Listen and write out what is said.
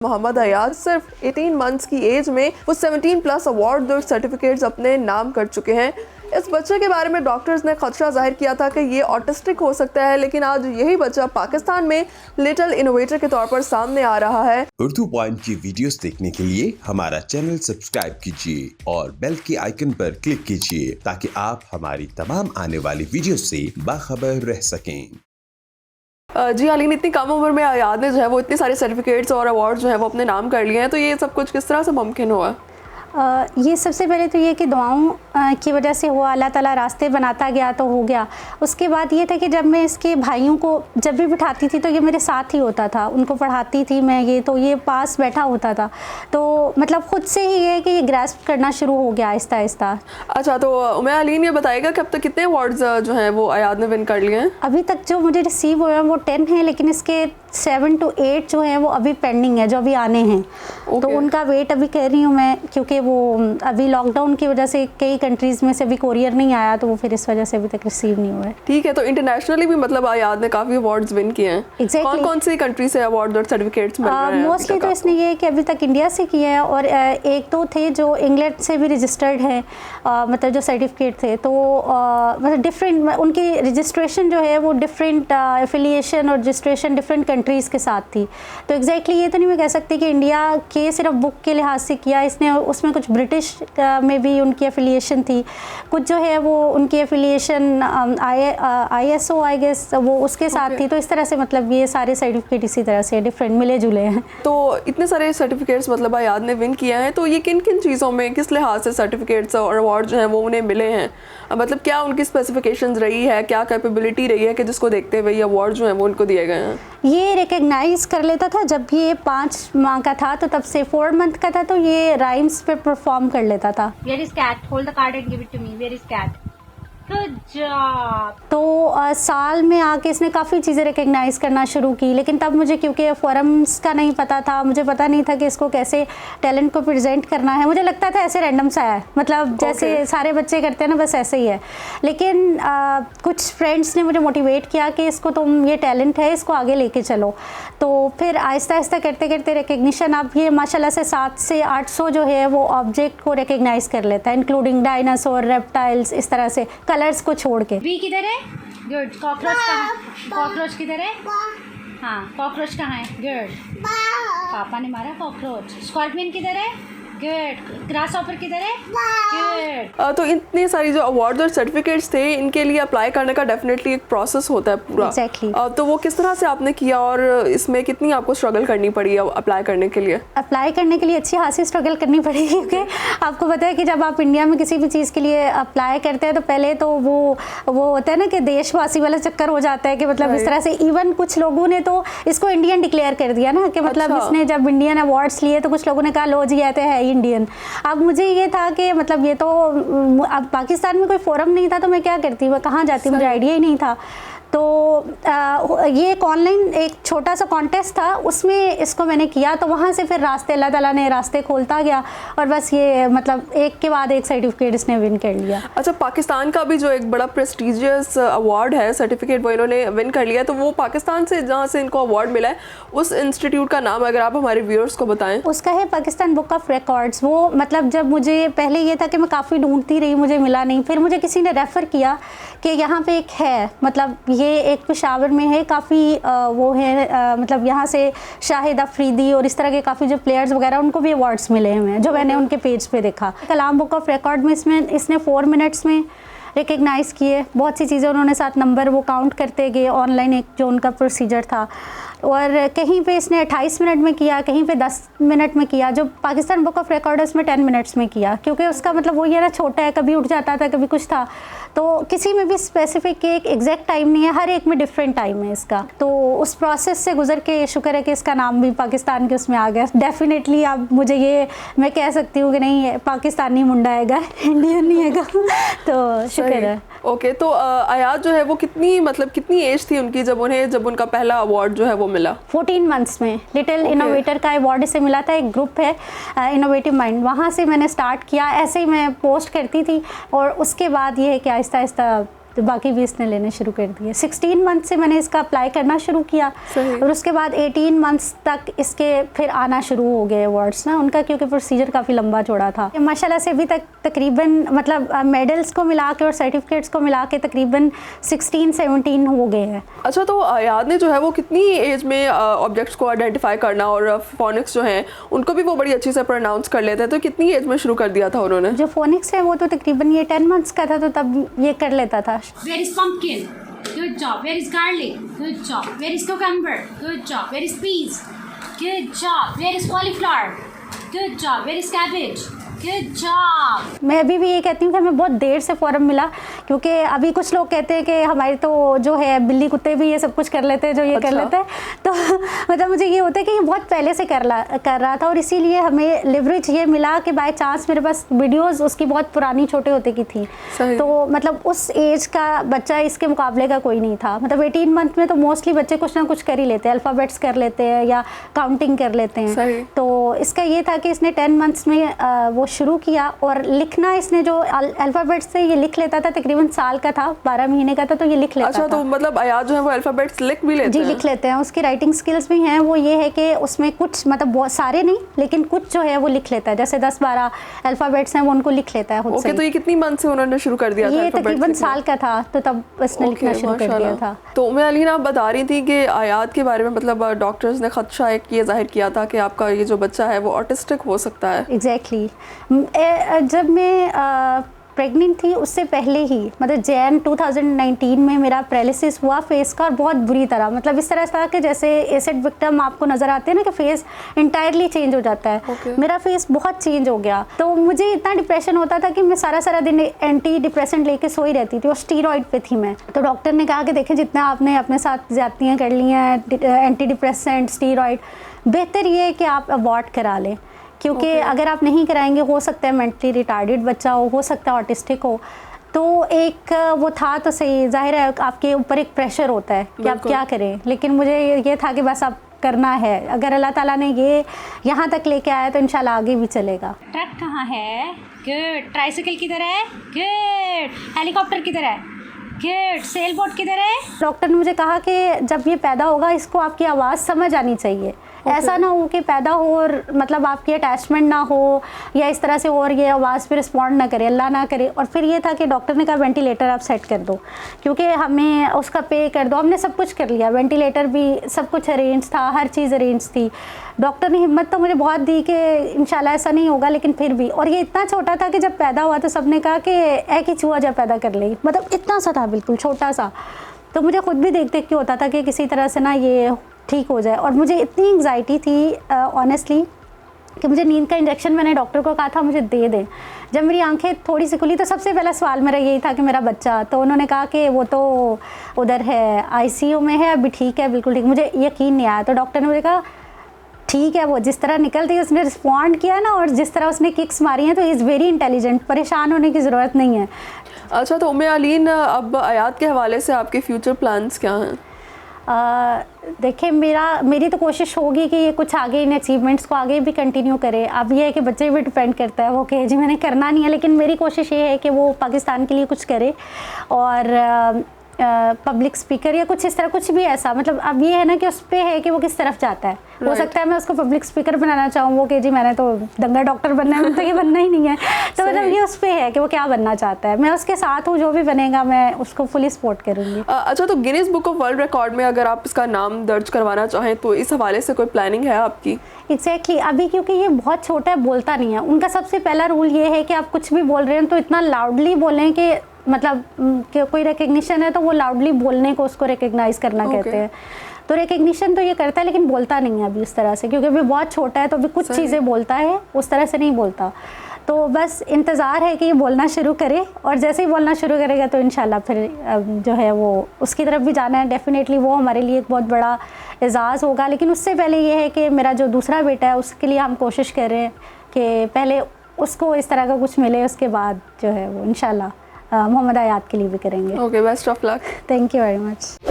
मोहम्मद अयाज सिर्फ 18 मंथ्स की एज में वो 17 प्लस अवार्ड और सर्टिफिकेट्स अपने नाम कर चुके हैं। इस बच्चे के बारे में डॉक्टर्स ने खदशा जाहिर किया था कि ये ऑटिस्टिक हो सकता है, लेकिन आज यही बच्चा पाकिस्तान में लिटिल इनोवेटर के तौर पर सामने आ रहा है। उर्दू पॉइंट की वीडियोस देखने के लिए हमारा चैनल सब्सक्राइब कीजिए और बेल के आइकन पर क्लिक कीजिए ताकि आप हमारी तमाम आने वाली वीडियो से बाखबर रह सकें। जी हालिन, इतनी कम उम्र में अयाज ने जो है वो इतने सारे सर्टिफिकेट्स और अवार्ड जो है वो अपने नाम कर लिए हैं, तो ये सब कुछ किस तरह से मुमकिन हुआ? ये सबसे पहले तो ये कि दुआओं की वजह से हुआ, अल्लाह ताला रास्ते बनाता गया तो हो गया। उसके बाद ये था कि जब मैं इसके भाइयों को जब भी बिठाती थी तो ये मेरे साथ ही होता था, उनको पढ़ाती थी मैं, ये पास बैठा होता था, तो मतलब ख़ुद से ही ये कि ये ग्रैस्प करना शुरू हो गया आहिस्ता आहिस्ता। अच्छा, तो उमैया अलीन ये बताएगा कि अब तक कितने अवार्ड्स जो हैं वो अयाज ने विन कर लिए हैं? अभी तक जो मुझे रिसीव हुए हैं वो 10 हैं, लेकिन इसके 7 to 8 जो हैं वो अभी पेंडिंग है, जो अभी आने हैं। तो उनका वेट अभी कर रही हूँ मैं, क्योंकि वो अभी लॉकडाउन की वजह से कई कंट्रीज़ में से अभी कोरियर नहीं आया, तो वो फिर इस वजह से अभी तक रिसीव नहीं हुआ है। ठीक है, तो इंटरनेशनली भी मतलब अयाज ने काफ़ी अवार्ड्स विन किए हैं। Exactly. कौन सी कंट्री से अवार्ड और सर्टिफिकेट्स मिल रहे हैं? मोस्टली तो इसने ये कि अभी तक इंडिया से किए हैं, और एक दो थे जो इंग्लैंड से भी रजिस्टर्ड हैं, मतलब जो सर्टिफिकेट थे, तो मतलब डिफरेंट उनकी रजिस्ट्रेशन जो है वो डिफरेंट एफिलिएशन और रजिस्ट्रेशन डिफरेंट कंट्रीज़ के साथ थी। तो एग्जैक्टली ये तो नहीं मैं कह सकती कि इंडिया के सिर्फ बुक के लिहाज से किया इसने, उसमें कुछ ब्रिटिश में भी उनकी एफिलिएशन थी, कुछ जो है वो उनकी एफिलिएशन ISO आई गेस वो उसके साथ थी। तो इस तरह से मतलब ये सारे सर्टिफिकेट इसी तरह से डिफरेंट मिले जुले हैं। तो इतने सारे सर्टिफिकेट्स मतलब अयाज ने विन किया है, तो ये किन किन चीज़ों में, किस लिहाज से सर्टिफिकेट्स और अवार्ड जो हैं वो उन्हें मिले हैं? मतलब क्या उनकी स्पेसिफिकेशंस रही है, क्या कैपेबिलिटी रही है कि जिसको देखते हुए ये अवार्ड जो हैं वो उनको दिए गए हैं? ये रिकग्नाइज कर लेता था जब भी ये 5 माह का था, तो तब से 4 मंथ का था तो ये राइम्स पे परफॉर्म कर लेता था। Where is cat? Hold the card and give it to me. Where is cat? Good job. तो साल में आके इसने काफ़ी चीज़ें रिकग्नाइज करना शुरू की, लेकिन तब मुझे क्योंकि फोरम्स का नहीं पता था, मुझे पता नहीं था कि इसको कैसे टैलेंट को प्रेजेंट करना है। मुझे लगता था ऐसे रैंडम सा है, मतलब जैसे सारे बच्चे करते हैं ना, बस ऐसे ही है। लेकिन कुछ फ्रेंड्स ने मुझे मोटिवेट किया कि इसको तुम, ये टैलेंट है, इसको आगे लेके चलो। तो फिर आहिस्ता आहिस्ता करते करते रिकग्निशन, अब ये माशाल्लाह से 700 से 800 जो है वो ऑब्जेक्ट को रिकग्नाइज कर लेता है, इंक्लूडिंग डायनासोर, रेप्टाइल्स, इस तरह से कलर्स को छोड़ के। बी किधर है? गुड। कॉकरोच कहाँ? कॉकरोच किधर है? हाँ, कॉकरोच कहाँ है? गुड। पापा ने मारा कॉकरोच। स्कॉर्पियन किधर है? गुड। ग्रास हॉपर किधर है? गुड। तो इतने सारी जो अवार्ड और सर्टिफिकेट्स थे, इनके लिए अप्लाई करने का डेफिनेटली एक प्रोसेस होता है पूरा। Exactly. तो वो किस तरह से आपने किया और इसमें कितनी आपको स्ट्रगल करनी पड़ी अप्लाई करने के लिए? अप्लाई करने के लिए अच्छी खासी स्ट्रगल करनी पड़ी, क्योंकि आपको पता है कि जब आप इंडिया में किसी भी चीज़ के लिए अप्लाई करते हैं तो पहले तो वो होता है ना कि देशवासी वाला चक्कर हो जाता है कि मतलब इस तरह से। इवन कुछ लोगों ने तो इसको इंडियन डिक्लेयर कर दिया ना, कि मतलब इसने जब इंडियन अवार्ड्स लिए तो कुछ लोगों ने कहा लो जी ये तो है इंडियन। अब मुझे ये था कि मतलब ये तो अब पाकिस्तान में कोई फोरम नहीं था, तो मैं क्या करती, मैं कहाँ जाती, मुझे आइडिया ही नहीं था। तो ये एक ऑनलाइन एक छोटा सा कॉन्टेस्ट था, उसमें इसको मैंने किया, तो वहाँ से फिर रास्ते, अल्लाह ताला ने रास्ते खोलता गया, और बस ये मतलब एक के बाद एक सर्टिफिकेट इसने विन कर लिया। अच्छा, पाकिस्तान का भी जो एक बड़ा प्रेस्टिजियस अवार्ड है, सर्टिफिकेट, वो इन्होंने विन कर लिया, तो वो पाकिस्तान से जहाँ से इनको अवार्ड मिला है, उस इंस्टीट्यूट का नाम अगर आप हमारे व्यूअर्स को बताएं। उसका है पाकिस्तान बुक ऑफ रिकॉर्ड्स। वो मतलब जब मुझे पहले ये था कि मैं काफ़ी ढूंढती रही, मुझे मिला नहीं, फिर मुझे किसी ने रेफ़र किया कि यहाँ पे एक है, मतलब ये एक पेशावर में है, काफ़ी वो है, मतलब यहाँ से शाहिद अफरीदी और इस तरह के काफ़ी जो प्लेयर्स वगैरह, उनको भी अवार्ड्स मिले हैं जो मैंने उनके पेज पे देखा। कलाम बुक ऑफ रिकॉर्ड में इसने 4 मिनट्स में रिकग्नाइज़ किए बहुत सी चीज़ें, उन्होंने 7 नंबर वो काउंट करते गए, ऑनलाइन एक जो उनका प्रोसीजर था। और कहीं पे इसने 28 मिनट में किया, कहीं पे 10 मिनट में किया। जो पाकिस्तान बुक ऑफ रिकॉर्ड है उसमें 10 मिनट्स में किया, क्योंकि उसका मतलब वो ये ना छोटा है, कभी उठ जाता था, कभी कुछ था, तो किसी में भी स्पेसिफिक एक एग्जैक्ट टाइम नहीं है, हर एक में डिफरेंट टाइम है इसका। तो उस प्रोसेस से गुजर के शुक्र है कि इसका नाम भी पाकिस्तान के उसमें आ गया। डेफिनेटली अब मुझे ये मैं कह सकती हूँ कि नहीं, पाकिस्तानी मुंडा आएगा, इंडियन नहीं आएगा। तो शुक्र है। ओके, तो अयाज जो है वो कितनी एज थी उनकी जब उनका पहला अवार्ड जो है वो मिला? 14 मंथ्स में लिटिल इनोवेटर का अवार्ड इसे मिला था। एक ग्रुप है इनोवेटिव माइंड, वहाँ से मैंने स्टार्ट किया, ऐसे ही मैं पोस्ट करती थी, और उसके बाद ये है कि आहिस्ता आहिस्ता तो बाकी भी इसने लेने शुरू कर दिए। 16 मंथ से मैंने इसका अप्लाई करना शुरू किया और उसके बाद 18 मंथ्स तक इसके फिर आना शुरू हो गए वर्ड्स ना उनका, क्योंकि प्रोसीजर काफ़ी लंबा चौड़ा था। माशाल्लाह से अभी तक तकरीबन मतलब मेडल्स को मिला के और सर्टिफिकेट्स को मिला के तकरीबन 16-17 हो गए हैं। अच्छा, तो आयात ने जो है वो कितनी एज में ऑब्जेक्ट्स को आइडेंटिफाई करना और फोनिक्स जो हैं उनको भी वो बड़ी अच्छी से प्रोनाउंस कर लेते हैं, तो कितनी एज में शुरू कर दिया था उन्होंने? जो फोनिक्स है वो तो तकरीबन ये 10 मंथ्स का था, तो तब ये कर लेता था। Where is pumpkin? Good job. Where is garlic? Good job. Where is cucumber? Good job. Where is peas? Good job. Where is cauliflower? Good job. Where is cabbage? Good job. मैं अभी भी ये कहती हूँ कि हमें बहुत देर से फ़ौरन मिला, क्योंकि अभी कुछ लोग कहते हैं कि हमारे तो जो है बिल्ली कुत्ते भी ये सब कुछ कर लेते हैं जो ये कर लेते हैं, तो मतलब मुझे ये होता है कि ये बहुत पहले से कर रहा था और इसीलिए हमें लिवरेज ये मिला कि बाय चांस मेरे पास वीडियोस उसकी बहुत पुरानी छोटे होते की थी, तो मतलब उस एज का बच्चा इसके मुकाबले का कोई नहीं था। मतलब 18 मंथ में तो मोस्टली बच्चे कुछ ना कुछ कर ही लेते हैं, अल्फ़ाबेट्स कर लेते हैं या काउंटिंग कर लेते हैं। तो इसका ये था कि इसने 10 मंथ्स में वो शुरू किया और लिखना इसने जो अल्फ़ाबेट्स से ये लिख लेता था, तकरीबन साल का था, 12 महीने का था, तो ये लिख लेता था। अच्छा, तो मतलब आयात जो है वो अल्फ़ाबेट्स लिख भी लेते हैं? जी, लिख लेते हैं। उसकी राइटिंग स्किल्स भी हैं। वो ये है कि उसमें कुछ मतलब बहुत सारे नहीं, लेकिन कुछ जो है वो लिख लेता है, जैसे 10-12 अल्फ़ाबेट्स हैं वो उनको लिख लेता है खुद से। ओके, तो ये कितनी मंथ से उन्होंने शुरू कर दिया था? ये तकरीबन साल का था, तो तब इसने लिखना शुरू कर दिया था। तो मैं अलीना, आप बता रही थी कि आयात के बारे में मतलब डॉक्टर्स ने खदशा एक ये जाहिर किया था कि आपका ये जो बच्चा है वो ऑटिस्टिक हो सकता है। एग्जैक्टली। जब मैं प्रेग्नेंट थी उससे पहले ही मतलब जैन 2019 में मेरा पैरालिसिस हुआ फेस का, और बहुत बुरी तरह, मतलब इस तरह था कि जैसे एसिड विक्टिम आपको नज़र आते हैं ना कि फेस इंटायरली चेंज हो जाता है। मेरा फेस बहुत चेंज हो गया, तो मुझे इतना डिप्रेशन होता था कि मैं सारा दिन एंटी डिप्रेसेंट लेके सोई रहती थी और स्टीरॉइड पे थी मैं। तो डॉक्टर ने कहा कि देखें जितना आपने अपने साथ ज्यादतियाँ कर ली हैं, एंटी डिप्रेसेंट, स्टीरॉइड, बेहतर ये है कि आप अवॉइड करा लें, क्योंकि अगर आप नहीं कराएंगे हो सकता है मेंटली रिटार्डेड बच्चा हो सकता है ऑटिस्टिक हो। तो एक वो था तो सही, जाहिर है आपके ऊपर एक प्रेशर होता है कि आप क्या करें, लेकिन मुझे ये था कि बस अब करना है। अगर अल्लाह ताला ने ये यहाँ तक लेके आया तो इंशाल्लाह आगे भी चलेगा। ट्रक कहाँ है? गुड। ट्राइसाइकिल किधर है? गुड। हेलीकॉप्टर किधर है? गुड। सेल बोट किधर है? डॉक्टर ने मुझे कहा कि जब ये पैदा होगा इसको आपकी आवाज़ समझ आनी चाहिए। ऐसा ना हो कि पैदा हो और मतलब आपकी अटैचमेंट ना हो या इस तरह से और ये आवाज़ पे रिस्पॉन्ड ना करे, अल्लाह ना करे। और फिर ये था कि डॉक्टर ने कहा वेंटिलेटर आप सेट कर दो, क्योंकि हमें उसका पे कर दो। हमने सब कुछ कर लिया, वेंटिलेटर भी सब कुछ अरेंज था, हर चीज़ अरेंज थी। डॉक्टर ने हिम्मत तो मुझे बहुत दी कि इंशाल्लाह ऐसा नहीं होगा, लेकिन फिर भी, और ये इतना छोटा था कि जब पैदा हुआ तो सबने कहा कि एक ही चूहा जब पैदा कर ले, मतलब इतना सा था, बिल्कुल छोटा सा। तो मुझे खुद भी देख के होता था कि किसी तरह से ना ये ठीक हो जाए। और मुझे इतनी एंग्जाइटी थी ऑनेस्टली कि मुझे नींद का इंजेक्शन मैंने डॉक्टर को कहा था मुझे दे दें। जब मेरी आंखें थोड़ी सी खुली तो सबसे पहला सवाल मेरा यही था कि मेरा बच्चा, तो उन्होंने कहा कि वो तो उधर है आईसीयू में है, अभी ठीक है, बिल्कुल ठीक। मुझे यकीन नहीं आया, तो डॉक्टर ने मुझे कहा ठीक है। वो जिस तरह निकलती उसने रिस्पॉन्ड किया ना, और जिस तरह उसने किक्स मारी हैं, तो इज़ वेरी इंटेलिजेंट, परेशान होने की ज़रूरत नहीं है। अच्छा, तो उम्मे अलीन, अब आयात के हवाले से आपके फ्यूचर प्लान्स क्या हैं? देखिए, मेरी तो कोशिश होगी कि ये कुछ आगे इन अचीवमेंट्स को आगे भी कंटिन्यू करे। अब ये है कि बच्चे भी डिपेंड करता है, वो कहे जी मैंने करना नहीं है, लेकिन मेरी कोशिश ये है कि वो पाकिस्तान के लिए कुछ करे और पब्लिक स्पीकर या कुछ इस तरह कुछ भी ऐसा, मतलब अब ये है ना कि उस पर है कि वो किस तरफ जाता है। हो सकता है मैं उसको पब्लिक स्पीकर बनाना चाहूँ, वो कि जी मैंने तो दंगा डॉक्टर बनना है, तो ये बनना ही नहीं है। तो मतलब ये उस पर है कि वो क्या बनना चाहता है, मैं उसके साथ हूँ, जो भी बनेगा मैं उसको फुली सपोर्ट करूँगी। अच्छा, तो Guinness book of world record में अगर आप इसका नाम दर्ज करवाना चाहें तो इस हवाले से कोई प्लानिंग है आपकी? एग्जैक्टली, अभी क्योंकि ये बहुत छोटा है, बोलता नहीं है। उनका सबसे पहला रूल ये है कि आप कुछ भी बोल रहे हैं तो इतना लाउडली बोलें कि मतलब कि कोई रिकग्निशन है तो वो लाउडली बोलने को उसको रिकग्नाइज करना कहते हैं। तो रिकग्निशन तो ये करता है, लेकिन बोलता नहीं है अभी इस तरह से, क्योंकि अभी बहुत छोटा है, तो अभी कुछ चीज़ें बोलता है, उस तरह से नहीं बोलता। तो बस इंतज़ार है कि ये बोलना शुरू करे, और जैसे ही बोलना शुरू करेगा तो इंशाल्लाह फिर जो है वो उसकी तरफ भी जाना है। डेफिनेटली वो हमारे लिए एक बहुत बड़ा एजाज़ होगा। लेकिन उससे पहले ये है कि मेरा जो दूसरा बेटा है उसके लिए हम कोशिश कर रहे हैं कि पहले उसको इस तरह का कुछ मिले, उसके बाद जो है वो इंशाल्लाह मोहम्मद आयात के लिए भी करेंगे। Okay, best of luck. Thank you very much.